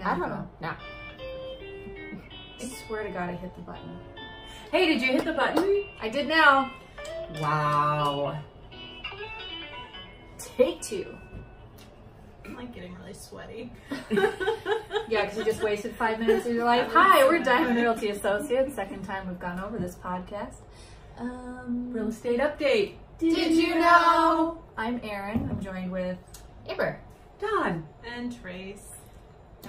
I don't know. No. I swear to God, I hit the button. Hey, did you hit the button? I did now. Wow. Take 2. I'm like getting really sweaty. Yeah, because you just wasted 5 minutes of your life. Hi, we're Diamond Realty Associates. Second time we've gone over this podcast. Real estate update. Did you know? I'm Erin. I'm joined with Amber. Don. And Trace.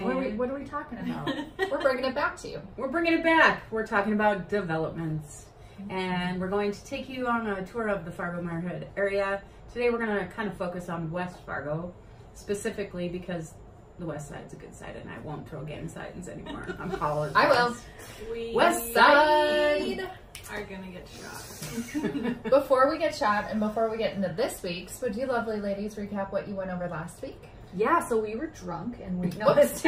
What are we talking about? We're bringing it back to you. We're bringing it back. We're talking about developments. And we're going to take you on a tour of the Fargo-Moorhead area. Today we're going to kind of focus on West Fargo, specifically because the west side's a good side and I won't throw gang signs anymore. I'm college. I will. We West side. are gonna get shot. Before we get shot and before we get into this week's, would you lovely ladies recap what you went over last week? Yeah, so we were drunk and we noticed.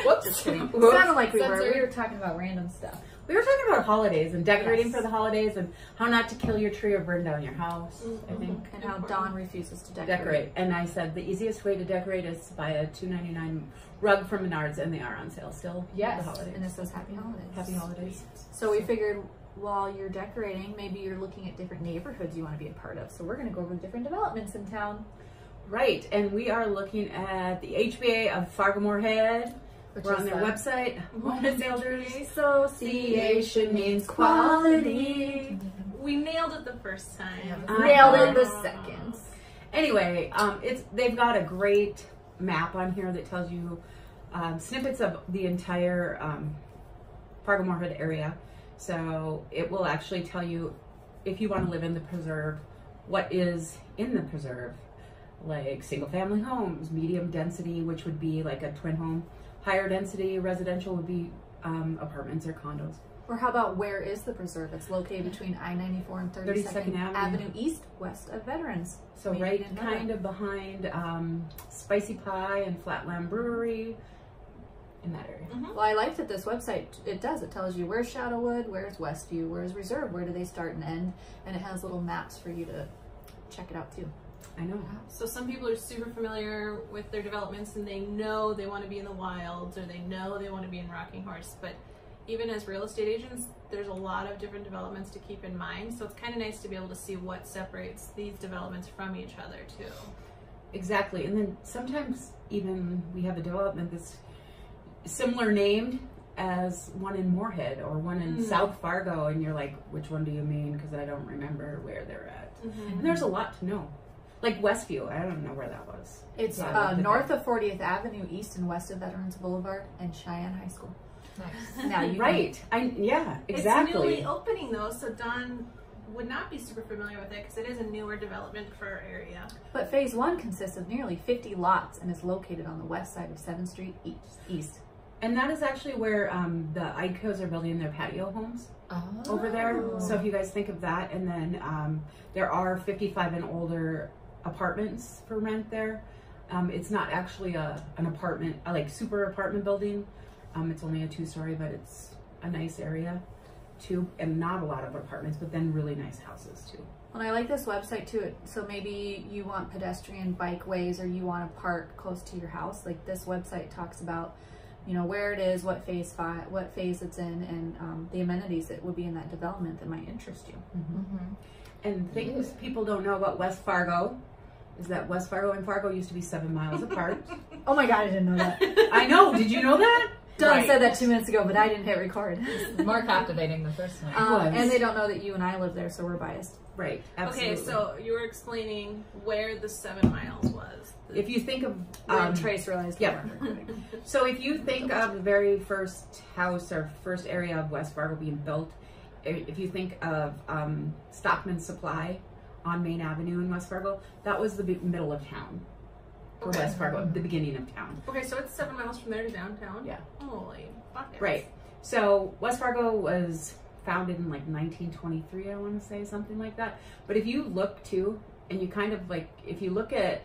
Whoops. Just kidding. It sounded like we Censored. were talking about random stuff. We were talking about holidays and decorating Yes. for the holidays and how not to kill your tree or burn down your house, I think. And how Dawn refuses to decorate. Decorate. And I said the easiest way to decorate is to buy a $2.99 rug from Menards, and they are on sale still. Yes, for the holidays. and it says Happy Holidays. Happy holidays. So we figured while you're decorating, maybe you're looking at different neighborhoods you want to be a part of. So we're going to go over the different developments in town. Right, and we are looking at the HBA of Fargo-Moorhead. Which We're is on their website. Association means quality. We nailed it the first time. Nailed it the second. Anyway, they've got a great map on here that tells you snippets of the entire Fargo-Moorhead area. So it will actually tell you if you want to live in the preserve, what is in the preserve, like single family homes, medium density, which would be like a twin home, higher density residential would be apartments or condos. Or how about where is the preserve? It's located between I-94 and 32nd Avenue East, west of Veterans. So Maybe right you didn't know kind that. of behind Spicy Pie and Flatland Brewery, in that area. Well, I liked that this website, it tells you where's Shadowwood, where's Westview, where's Reserve, where do they start and end, and it has little maps for you to check it out too. I know. So some people are super familiar with their developments and they know they want to be in the wilds or they know they want to be in Rocking Horse, but even as real estate agents, there's a lot of different developments to keep in mind. So it's kind of nice to be able to see what separates these developments from each other too. Exactly. And then sometimes even we have a development that's similar named as one in Moorhead or one in South Fargo, and you're like, which one do you mean? Because I don't remember where they're at. And there's a lot to know. Like Westview, I don't know where that was. It's north of 40th Avenue, east and west of Veterans Boulevard, and Cheyenne High School. Nice. Now you Right. Yeah, exactly. It's newly opening though, so Dawn would not be super familiar with it because it is a newer development for our area. But Phase 1 consists of nearly 50 lots and is located on the west side of 7th Street East. And that is actually where the Idcos are building their patio homes over there. So if you guys think of that, and then there are 55 and older apartments for rent there. It's not actually an apartment, like super apartment building. It's only a 2-story, but it's a nice area too, and not a lot of apartments, but then really nice houses too. And I like this website too. So maybe you want pedestrian bikeways or you want to park close to your house. Like this website talks about, you know, where it is, what phase it's in, and the amenities that would be in that development that might interest you. And things people don't know about West Fargo is that West Fargo and Fargo used to be 7 miles apart. Oh my God, I didn't know that. I know. Did you know that? Dawn said that 2 minutes ago, but I didn't hit record. More captivating the first time. And they don't know that you and I live there, so we're biased. Right. Absolutely. Okay, so you were explaining where the 7 miles was. if you think of when Trace realized we yeah. weren't recording. So if you think of the very first house or first area of West Fargo being built, if you think of Stockman's Supply on Main Avenue in West Fargo, that was the middle of town for West Fargo, the beginning of town. Okay, so it's 7 miles from there to downtown? Yeah. Holy buckets. Right. So West Fargo was founded in like 1923, I want to say, something like that. But if you look too, and you kind of like, if you look at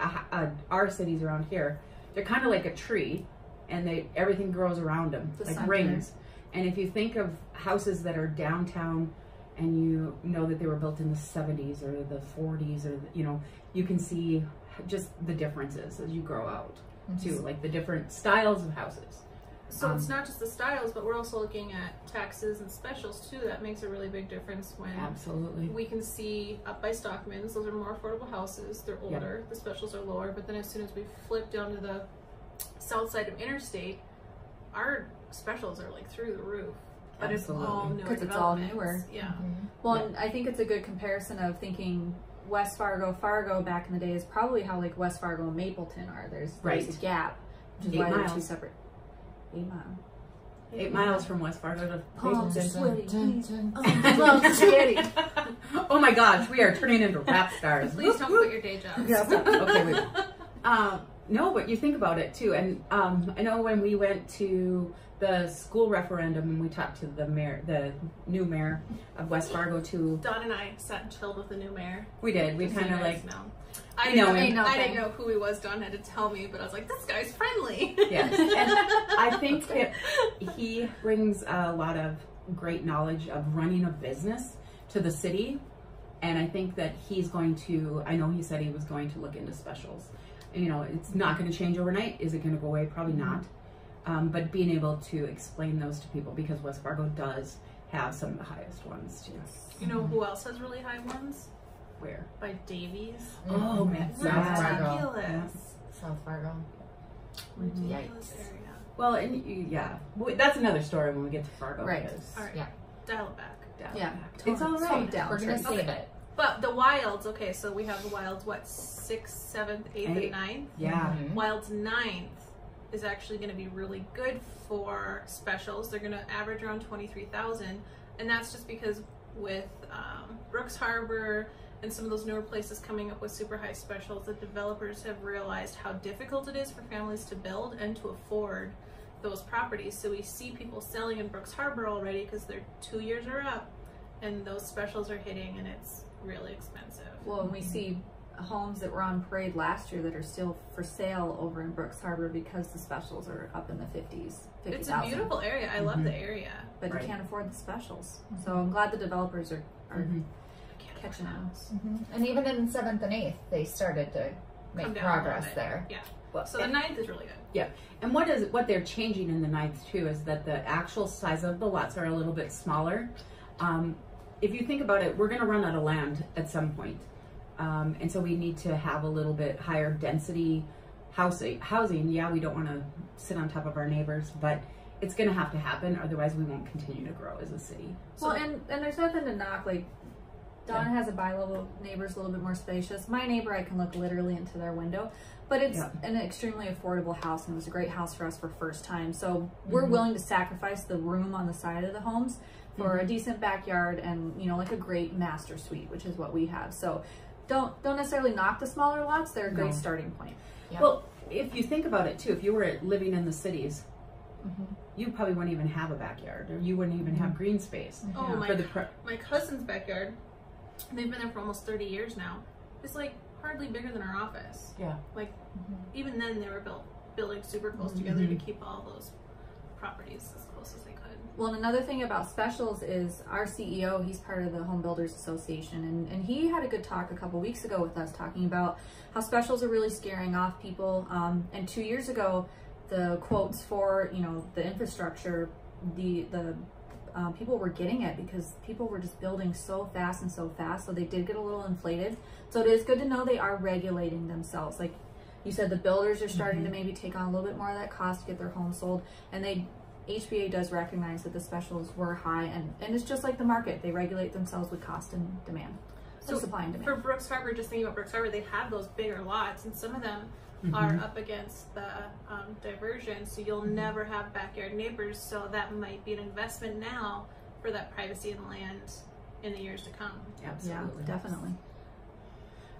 our cities around here, they're kind of like a tree, and everything grows around them, like rings. And if you think of houses that are downtown, and you know that they were built in the 70s or the 40s, or you know, you can see just the differences as you grow out. too, like the different styles of houses. So it's not just the styles, but we're also looking at taxes and specials too. That makes a really big difference when Absolutely. we can see up by Stockman's, those are more affordable houses. They're older, the specials are lower, but then as soon as we flip down to the south side of Interstate, our specials are like through the roof. But Absolutely. it's all newer Because it's all developments. newer. Yeah. Well, and I think it's a good comparison of thinking West Fargo back in the day is probably how like West Fargo and Mapleton are. There's a gap, which is 8 why they're miles. 2 separate. 8 miles. 8 miles from West Fargo to Palms are Mapleton. sweaty. Oh my gosh, we are turning into rap stars. Please don't quit your day jobs. Okay, wait. No, but you think about it too, and I know when we went to the school referendum and we talked to the mayor, the new mayor of West Fargo too. Don and I sat and chilled with the new mayor. We did. We Just so kind of you guys like know. I know him. I didn't know who he was. Don had to tell me, but I was like, this guy's friendly. Yes, and I think that he brings a lot of great knowledge of running a business to the city, and I think that he's going to. I know he said he was going to look into specials. And, you know, it's not going to change overnight. Is it going to go away? Probably not. But being able to explain those to people, because West Fargo does have some of the highest ones too. You know who else has really high ones? Where? By Davies. Oh man, South Fargo. Ridiculous. South Fargo. Ridiculous Yikes. area. Well, and yeah, that's another story when we get to Fargo. Right. because- All right. Yeah. Dial it back. Yeah, It's all Slow right. down. We're gonna Tracy. save it. But the Wilds, okay, so we have the Wilds, what, 6th, 7th, 8th, Eight. and 9th? Yeah. Mhm. Wilds 9th is actually going to be really good for specials. They're going to average around 23,000, and that's just because with Brooks Harbor and some of those newer places coming up with super high specials, the developers have realized how difficult it is for families to build and to afford those properties. So we see people selling in Brooks Harbor already because their 2 years are up, and those specials are hitting, and it's really expensive. Well, and we see homes that were on parade last year that are still for sale over in Brooks Harbor because the specials are up in the 50s. It's a beautiful area. I love the area. But Right. you can't afford the specials. So I'm glad the developers are catching on. And even in 7th and 8th, they started to make Come down a little progress bit. there. Yeah. Well, So the 9th is really good. yeah. And what they're changing in the 9th too is that the actual size of the lots are a little bit smaller. If you think about it, we're going to run out of land at some point. And so we need to have a little bit higher density housing. Yeah, we don't want to sit on top of our neighbors, but it's going to have to happen. Otherwise, we won't continue to grow as a city. Well, and there's nothing to knock. Like, Donna has a bi-level neighbor's a little bit more spacious. My neighbor, I can look literally into their window. But it's an extremely affordable house, and it was a great house for us for first time. So we're willing to sacrifice the room on the side of the homes for a decent backyard and, you know, like a great master suite, which is what we have. So don't necessarily knock the smaller lots. They're a great starting point. Yep. Well, if you think about it too, if you were living in the cities, you probably wouldn't even have a backyard, or you wouldn't even have green space. Oh, For the my cousin's backyard, they've been there for almost 30 years now. It's like hardly bigger than our office. Yeah. Like even then they were building super close together to keep all those properties as close as they could. Well, and another thing about specials is our CEO, he's part of the Home Builders Association, and he had a good talk a couple weeks ago with us talking about how specials are really scaring off people. And 2 years ago, the quotes for, you know, the infrastructure, the people were getting it because people were just building so fast, so they did get a little inflated. So it is good to know they are regulating themselves. Like you said, the builders are starting to maybe take on a little bit more of that cost to get their home sold, and HBA does recognize that the specials were high, and it's just like the market. They regulate themselves with cost and demand. So supply and demand. For Brooks Harbor, just thinking about Brooks Harbor, they have those bigger lots, and some of them are up against the diversion, so you'll never have backyard neighbors. So that might be an investment now for that privacy and land in the years to come. Absolutely. Yeah, definitely.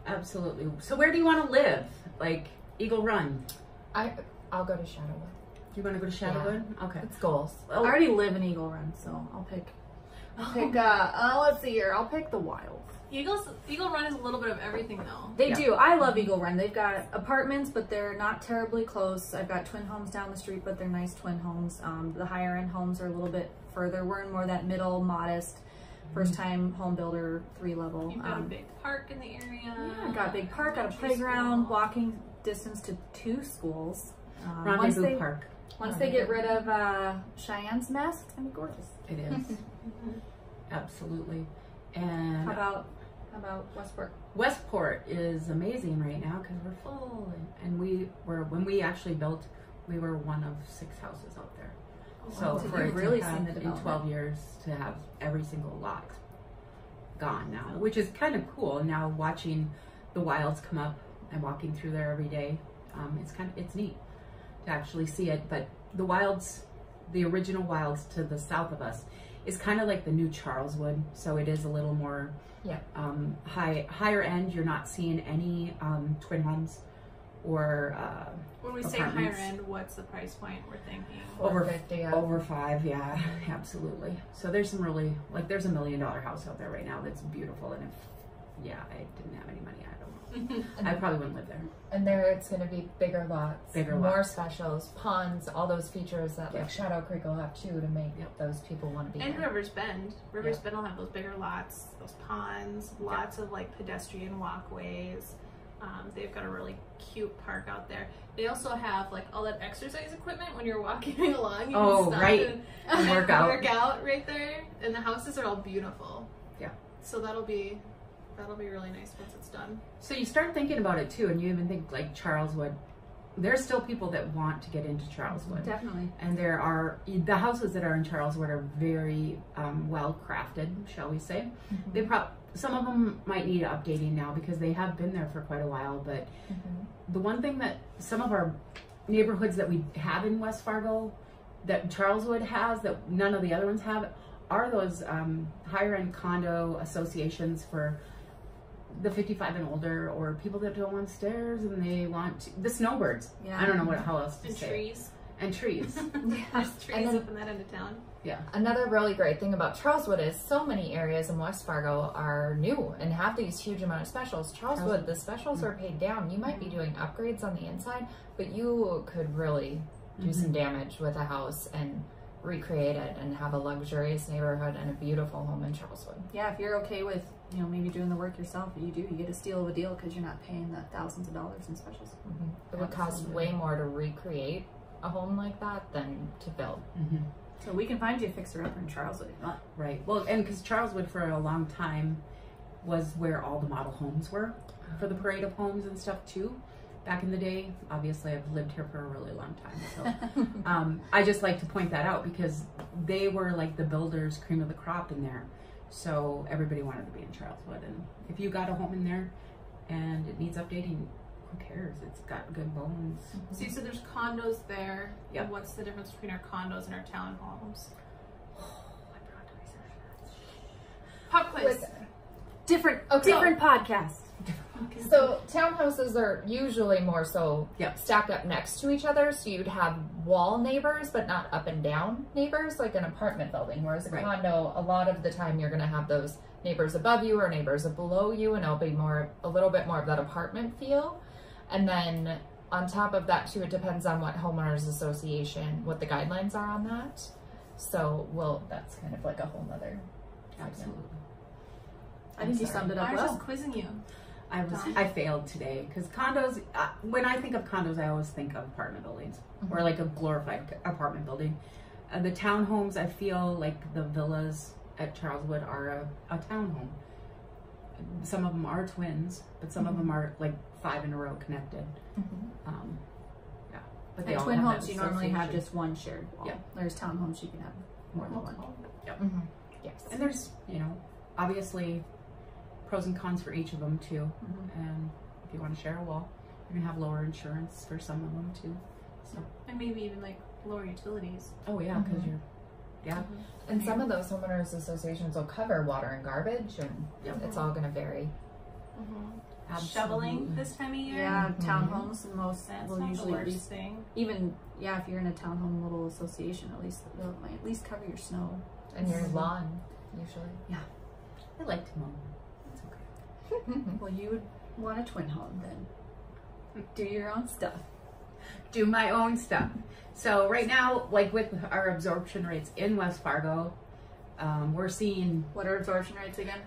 Absolutely. So where do you want to live? Like Eagle Run? I'll go to Shadowwood. You want to go to Shadowwood? Okay. It's goals. I already live in Eagle Run, so I'll pick, let's see here, I'll pick the Wild. Eagle Run is a little bit of everything though. They do. I love Eagle Run. They've got apartments, but they're not terribly close. I've got twin homes down the street, but they're nice twin homes. The higher end homes are a little bit further. We're in more that middle, modest, first time home builder, 3-level. You've got a big park in the area. Yeah, got a big park, got a playground, walking distance to 2 schools. Rendezvous Park. Once they get rid of Cheyenne's mess, it's gonna be gorgeous. It is. Absolutely. And How about Westport? Westport is amazing right now because we're full, and when we actually built, we were one of 6 houses out there. So for it really to seen have, the in development. 12 years to have every single lot gone now, which is kind of cool. Now watching the wilds come up and walking through there every day, it's neat to actually see it. But the wilds, the original wilds to the south of us, is kind of like the new Charleswood. So it is a little more higher end. You're not seeing any twin homes or when we say higher end, what's the price point we're thinking? over 50, over 5. Yeah, absolutely. So there's some really, like, there's $1 million house out there right now that's beautiful, and if I didn't have any money, I don't know, I probably wouldn't live there. And there it's going to be bigger lots, Bigger more lots. specials, ponds, all those features that like Shadow Creek will have too to make those people want to be And there. Rivers Bend will have those bigger lots, those ponds, lots of like pedestrian walkways. They've got a really cute park out there. They also have like all that exercise equipment when you're walking along. You can stop and work out right there. And the houses are all beautiful. Yeah. So that'll be really nice once it's done. So you start thinking about it too, and you even think like Charleswood. There's still people that want to get into Charleswood. Definitely. And there are, the houses that are in Charleswood are very well crafted, shall we say. They some of them might need updating now because they have been there for quite a while. But the one thing that some of our neighborhoods that we have in West Fargo, that Charleswood has, that none of the other ones have, are those higher end condo associations for the 55 and older, or people that don't want stairs and they want the snowbirds. I don't know how else to say. And trees. There's trees up in that end of town. Yeah. Another really great thing about Charleswood is so many areas in West Fargo are new and have these huge amount of specials. Charleswood, the specials are paid down. You might be doing upgrades on the inside, but you could really do some damage with a house and recreate it and have a luxurious neighborhood and a beautiful home in Charleswood. Yeah, if you're okay with, maybe doing the work yourself, you get a steal of a deal because you're not paying the thousands of dollars in specials. It would cost way more to recreate a home like that than to build. So we can find you a fixer-upper in Charleswood if you want. Right. Well, and because Charleswood for a long time was where all the model homes were for the parade of homes and stuff too. Back in the day, obviously I've lived here for a really long time, so I just like to point that out because they were like the builders' cream of the crop in there. So everybody wanted to be in Charleswood, and if you got a home in there and it needs updating, who cares? It's got good bones. So you said there's condos there. Yep. And what's the difference between our condos and our townhomes? Pop quiz. Different podcasts. So townhouses are usually more so stacked up next to each other, so you'd have wall neighbors but not up and down neighbors like an apartment building, whereas a condo, a lot of the time you're going to have those neighbors above you or neighbors below you, and it'll be a little bit more of that apartment feel. And then on top of that too, it depends on what homeowners association, what the guidelines are on that. So that's kind of like a whole nother Absolutely. I think you summed it up I was well. just quizzing you. I failed today because condos, when I think of condos, I always think of apartment buildings or like a glorified apartment building. The townhomes, I feel like the villas at Charleswood are a townhome. Some of them are twins, but some of them are like 5 in a row connected. But they all twin have homes, that you normally have association. just one shared wall. Yeah. There's townhomes, you can have more than one. Yes. And there's, obviously pros and cons for each of them too. And if you want to share a wall, you're gonna have lower insurance for some of them too. So. And maybe even like lower utilities. Oh yeah, because you're, And some of those homeowners associations will cover water and garbage, and it's all going to vary. Shoveling this time of year. Yeah, townhomes and most That's will not the usually worst thing. even if you're in a townhome little association, at least they'll might at least cover your snow And your lawn, usually. I like to mow. It's okay. Well, you would want a twin home then. Do your own stuff. Do my own stuff. So right now, like with our absorption rates in West Fargo, we're seeing, What are absorption rates again?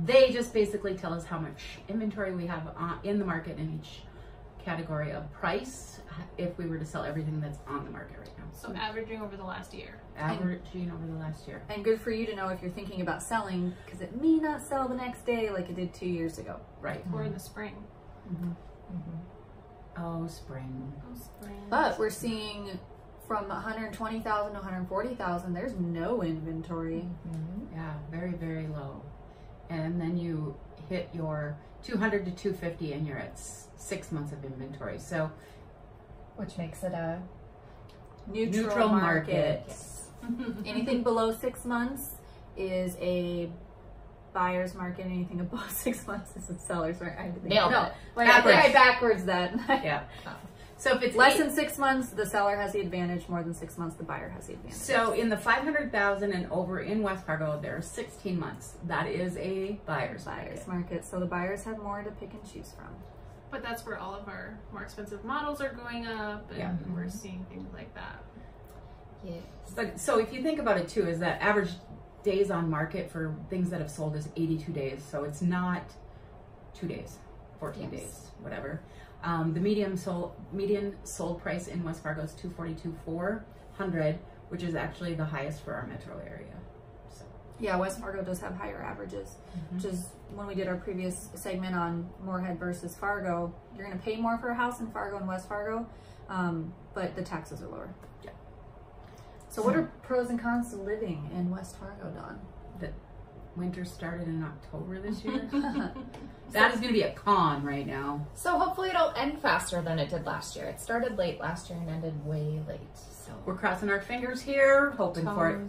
they just basically tell us how much inventory we have in the market in each category of price if we were to sell everything that's on the market right now. So averaging over the last year. Averaging over the last year. And good for you to know if you're thinking about selling, because it may not sell the next day like it did 2 years ago. Right. Or in the spring. Oh, spring. Oh, spring. But we're seeing from 120,000 to 140,000, there's no inventory. Yeah, very, very low. And then you hit your 200 to 250 and you're at 6 months of inventory. So, which makes it a neutral market. Yes. Anything below 6 months is a buyer's market. Anything above 6 months is a seller's market. I had to think. Nailed No, it. wait, I think I backwards that. Yeah. So if it's less than 6 months, the seller has the advantage. More than 6 months, the buyer has the advantage. So in the 500,000 and over in West Fargo, there are 16 months. That is a buyer's market. So the buyers have more to pick and choose from. But that's where all of our more expensive models are going up, and we're seeing things like that. Yes. So if you think about it too, is that average days on market for things that have sold is 82 days. So it's not 2 days, 14 days, whatever. The median sold price in West Fargo is $242,400, which is actually the highest for our metro area. So. Yeah, West Fargo does have higher averages, which is when we did our previous segment on Moorhead versus Fargo. You're going to pay more for a house in Fargo and West Fargo, but the taxes are lower. Yeah. So what are pros and cons to living in West Fargo, Dawn? The winter started in October this year. That is going to be a con right now. So hopefully it'll end faster than it did last year. It started late last year and ended way late. So we're crossing our fingers here, hoping for it.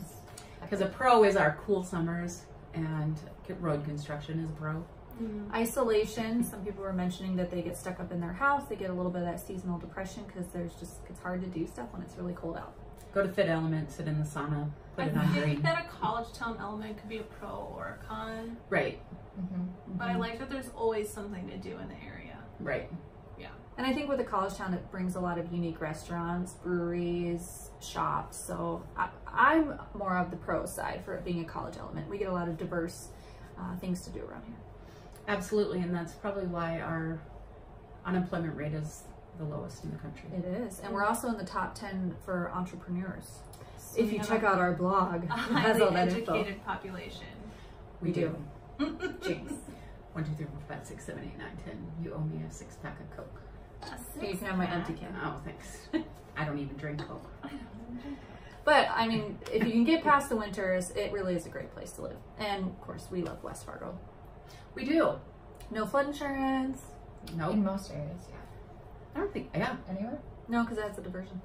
Because a pro is our cool summers, and road construction is a pro. Isolation. Some people were mentioning that they get stuck up in their house. They get a little bit of that seasonal depression because it's hard to do stuff when it's really cold out. Go to Fit Element, sit in the sauna, put it on I think green. that a college town element could be a pro or a con. Right. But I like that there's always something to do in the area. Right. Yeah. And I think with a college town, it brings a lot of unique restaurants, breweries, shops. So I'm more of the pro side for it being a college element. We get a lot of diverse things to do around here. Absolutely, and that's probably why our unemployment rate is the lowest in the country. It is. And we're also in the top 10 for entrepreneurs. So if you check out our blog, it has all that info. Educated population. We do. Jinx. 1, 2, 3, 4, 5, 6, 7, 8, 9, 10. You owe me a 6-pack of Coke. You can have my empty can. Oh, thanks. I don't even drink Coke. But, I mean, if you can get past the winters, it really is a great place to live. And, of course, we love West Fargo. We do. No flood insurance. Nope. in most areas, yeah. I don't think, yeah. Anywhere? No, because that's a diversion.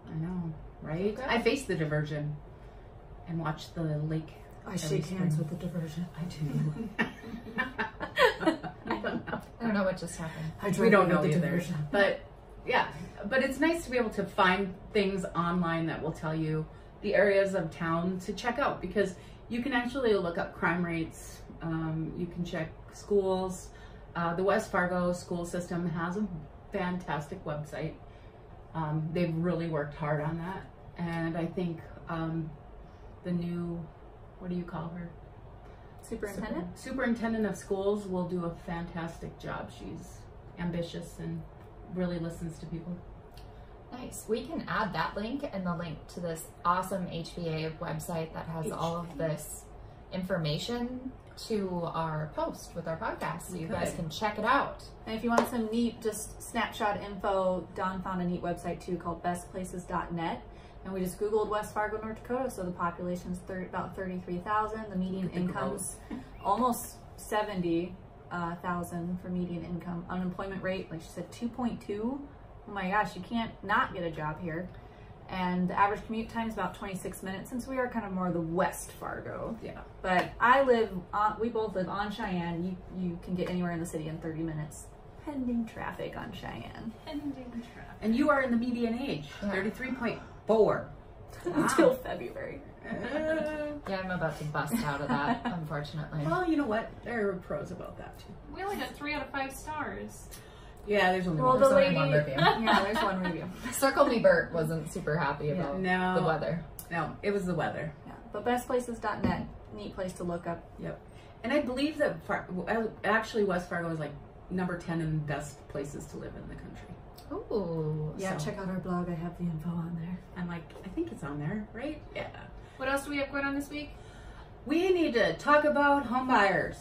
I know, right? Okay. I face the diversion and watch the lake. I shake hands with the diversion. I do. I don't know what just happened. We don't know either. But yeah, but it's nice to be able to find things online that will tell you the areas of town to check out, because you can actually look up crime rates. You can check schools. The West Fargo school system has a fantastic website. They've really worked hard on that. And I think the new, what do you call her? Superintendent? Superintendent of schools will do a fantastic job. She's ambitious and really listens to people. Nice. We can add that link and the link to this awesome HVA website that has all of this information to our post with our podcast, so you guys can check it out. And if you want some neat, just snapshot info, Dawn found a neat website too called bestplaces.net. And we just Googled West Fargo, North Dakota, so the population's about 33,000. The median income's almost 70,000 for median income. Unemployment rate, like she said, 2.2. Oh my gosh, you can't not get a job here. And the average commute time is about 26 minutes, since we are kind of more the West Fargo. Yeah. But I live on, we both live on Cheyenne. You can get anywhere in the city in 30 minutes, pending traffic on Cheyenne. Pending traffic. And you are in the median age, 33.4. Until February. Yeah, I'm about to bust out of that, unfortunately. Well, you know what? There are pros about that too. We only got 3 out of 5 stars. Yeah, there's only Well, one. the There's only lady, one review. yeah, there's one review. Circle Me Bert wasn't super happy about the weather. No, it was the weather. Yeah, but bestplaces.net, neat place to look up. Yep. And I believe that actually West Fargo is like number 10 in best places to live in the country. Ooh. Yeah, So- check out our blog. I have the info on there. I'm like, I think it's on there, right? Yeah. What else do we have going on this week? We need to talk about home buyers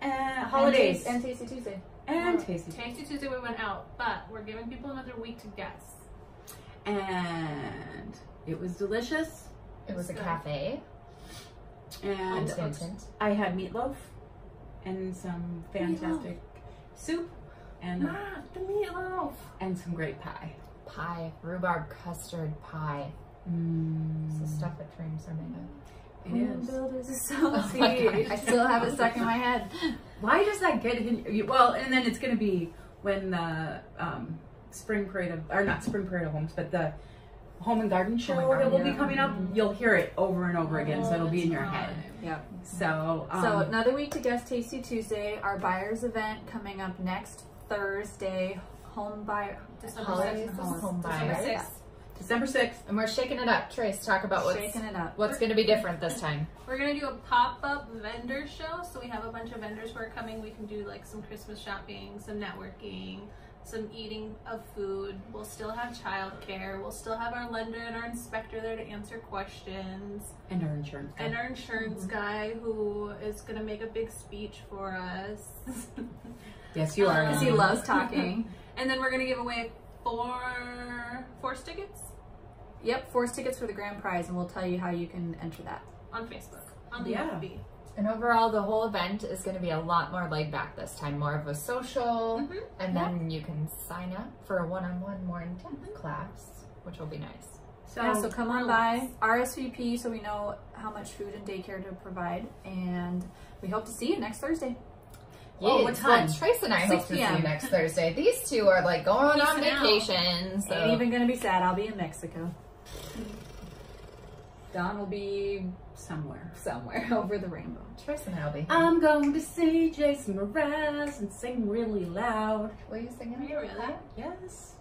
and holidays And Tasty Tuesday. and Tasty. Tasty Tuesday we went out, but we're giving people another week to guess. And it was delicious. It was a Good. cafe. And Vincent. I had meatloaf and some fantastic soup and the meatloaf. and some great pie. Pie. Rhubarb custard pie. It's the stuff that dreams are made of. It is. Builders is so Oh my sweet. God. I still have it stuck in my head. Why does that get in? Well, and then it's going to be when the spring parade of, or not spring parade of homes, but the home and garden show Home and that will Garden, be coming up. You'll hear it over and over again, so it'll be in your head. Yep. So, So another week to guess Tasty Tuesday. Our buyers event coming up next Thursday. Home buyer. December Holidays 6th. and home December buyers. 6th. December 6th. And we're shaking it up. Trace, talk about Shaking it up. what's going to be different this time. We're gonna do a pop-up vendor show. So we have a bunch of vendors who are coming. We can do like some Christmas shopping, some networking, some eating of food. We'll still have childcare. We'll still have our lender and our inspector there to answer questions. And our insurance. And our insurance guy who is gonna make a big speech for us. Yes, you are. Because he loves talking. And then we're gonna give away four tickets Yep, 4 tickets for the grand prize, and we'll tell you how you can enter that. on Facebook. On the Yeah. FB. And overall, the whole event is going to be a lot more laid back this time. More of a social. Mhm. And then you can sign up for a one-on-one, more intense class, which will be nice. So, Yeah, so come on by, RSVP, so we know how much food and daycare to provide, and we hope to see you next Thursday. Whoa, what time? Well, Trace and I 6 hope to see you p.m. next Thursday. These two are like going on Peacing out. vacation. So. Ain't even gonna be sad. I'll be in Mexico. Don will be somewhere. somewhere over the rainbow. Trace and I will be here. I'm going to see Jason Mraz and sing really loud. Will you sing Are it? you really? Yes.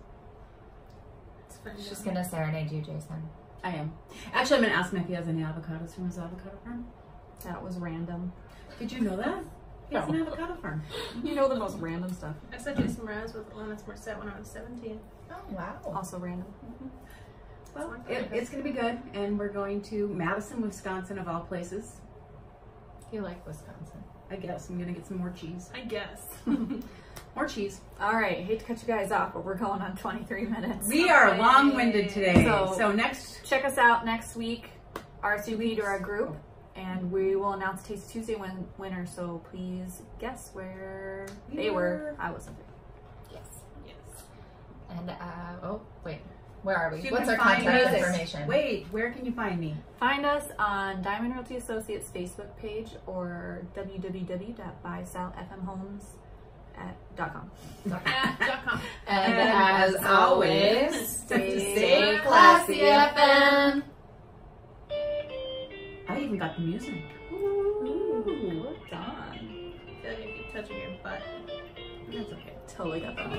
It's fun. She's going to serenade you, Jason. I am. Actually, I'm going to ask him if he has any avocados from his avocado farm. That was random. Did you know that? He has an avocado farm. You know the most random stuff. I saw Jason Mraz with Alanis Morissette when I was 17. Oh, wow. Also random. Well, it's going to be good, and we're going to Madison, Wisconsin, of all places. You like Wisconsin. I guess I'm going to get some more cheese. I guess. More cheese. All right, hate to cut you guys off, but we're going on 23 minutes. We are long-winded today. So- So next, Check us out next week, RSVP to our group, and we will announce Tasty Tuesday winner, so please guess where they were. I wasn't there. Yes. Yes. And, oh, wait. Where are we? You What's our can find contact us- information? Wait, where can you find me? Find us on Diamond Realty Associates Facebook page or www.buyselffmhomes.com. .com. And And as always, stay stay classy, FM. I even got the music. Ooh, done. I feel like I keep touching your butt. That's okay. Totally got that.